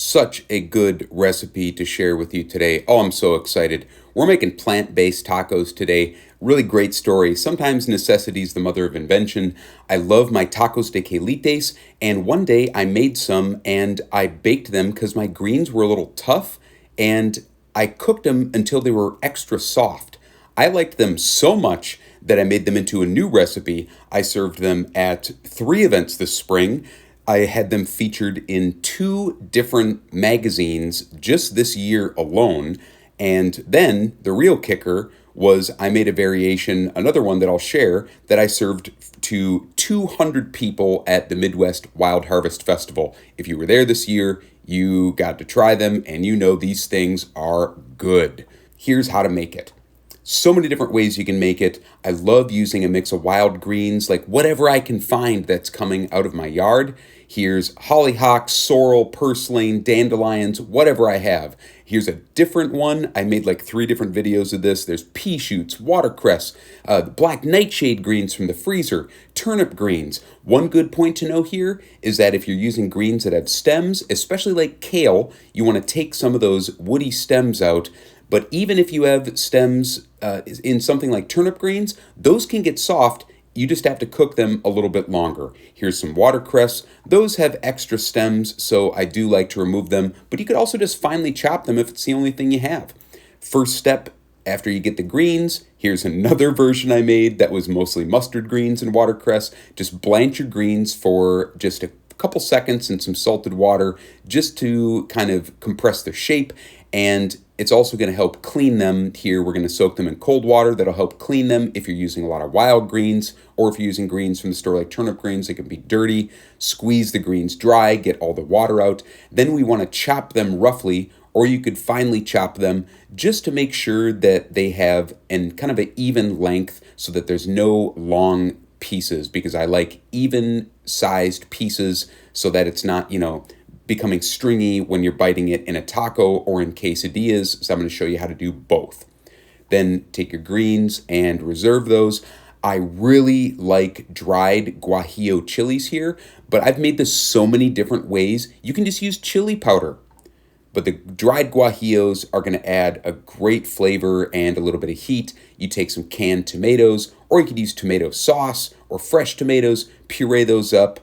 Such a good recipe to share with you today. Oh, I'm so excited. We're making plant-based tacos today. Really great story. Sometimes necessity is the mother of invention. I love my tacos de quelites, and one day I made some and I baked them because my greens were a little tough, and I cooked them until they were extra soft. I liked them so much that I made them into a new recipe. I served them at 3 events this spring. I had them featured in 2 different magazines just this year alone. And then the real kicker was I made a variation, another one that I'll share, that I served to 200 people at the Midwest Wild Harvest Festival. If you were there this year, you got to try them, and you know these things are good. Here's how to make it. So many different ways you can make it. I love using a mix of wild greens, like whatever I can find that's coming out of my yard. Here's hollyhock, sorrel, purslane, dandelions, whatever I have. Here's a different one. I made like 3 different videos of this. There's pea shoots, watercress, black nightshade greens from the freezer, turnip greens. One good point to know here is that if you're using greens that have stems, especially like kale, you want to take some of those woody stems out. But even if you have stems in something like turnip greens, those can get soft. You just have to cook them a little bit longer. Here's some watercress. Those have extra stems, so I do like to remove them. But you could also just finely chop them if it's the only thing you have. First step, after you get the greens, here's another version I made that was mostly mustard greens and watercress. Just blanch your greens for just a couple seconds in some salted water just to kind of compress their shape, and it's also going to help clean them. Here we're going to soak them in cold water. That'll help clean them if you're using a lot of wild greens, or if you're using greens from the store like turnip greens, they can be dirty. Squeeze the greens dry, get all the water out. Then we want to chop them roughly, or you could finely chop them just to make sure that they have kind of an even length so that there's no long pieces, because I like even sized pieces so that it's not, becoming stringy when you're biting it in a taco or in quesadillas. So I'm going to show you how to do both. Then take your greens and reserve those. I really like dried guajillo chilies here, but I've made this so many different ways. You can just use chili powder. But the dried guajillos are going to add a great flavor and a little bit of heat. You take some canned tomatoes, or you could use tomato sauce or fresh tomatoes, puree those up.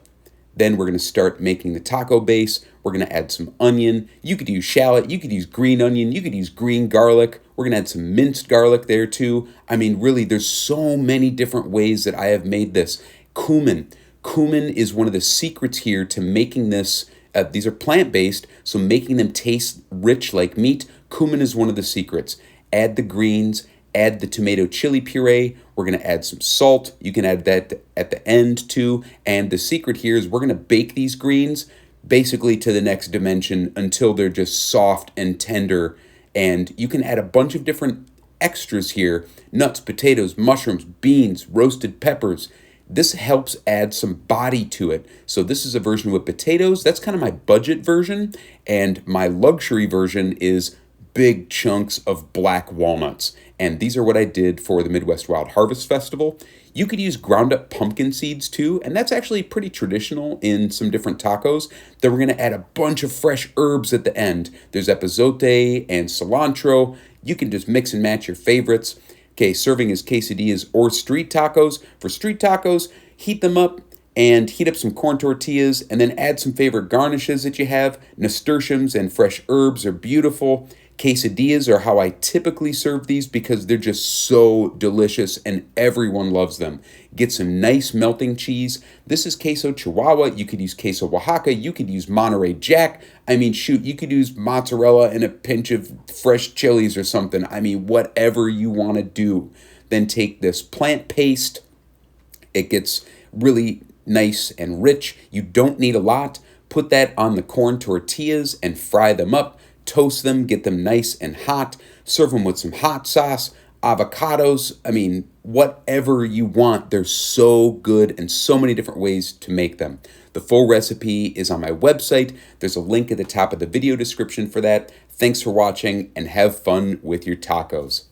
Then we're going to start making the taco base. We're going to add some onion. You could use shallot. You could use green onion. You could use green garlic. We're going to add some minced garlic there too. I mean, really, there's so many different ways that I have made this. Cumin. Cumin is one of the secrets here to making this. These are plant-based, so making them taste rich like meat. Cumin is one of the secrets. Add the greens. Add the tomato chili puree. We're going to add some salt. You can add that at the end too. And the secret here is we're going to bake these greens basically to the next dimension until they're just soft and tender. And you can add a bunch of different extras here: nuts, potatoes, mushrooms, beans, roasted peppers. This helps add some body to it. So this is a version with potatoes. That's kind of my budget version. And my luxury version is big chunks of black walnuts. And these are what I did for the Midwest Wild Harvest Festival. You could use ground up pumpkin seeds too, and that's actually pretty traditional in some different tacos. Then we're gonna add a bunch of fresh herbs at the end. There's epazote and cilantro. You can just mix and match your favorites. Okay, serving as quesadillas or street tacos. For street tacos, heat them up and heat up some corn tortillas, and then add some favorite garnishes that you have. Nasturtiums and fresh herbs are beautiful. Quesadillas are how I typically serve these because they're just so delicious and everyone loves them. Get some nice melting cheese. This is queso Chihuahua. You could use queso Oaxaca. You could use Monterey Jack. I mean, shoot, you could use mozzarella and a pinch of fresh chilies or something. I mean, whatever you want to do. Then take this plant paste. It gets really nice and rich. You don't need a lot. Put that on the corn tortillas and fry them up. Toast them, get them nice and hot. Serve them with some hot sauce, avocados. I mean, whatever you want. They're so good and so many different ways to make them. The full recipe is on my website. There's a link at the top of the video description for that. Thanks for watching and have fun with your tacos.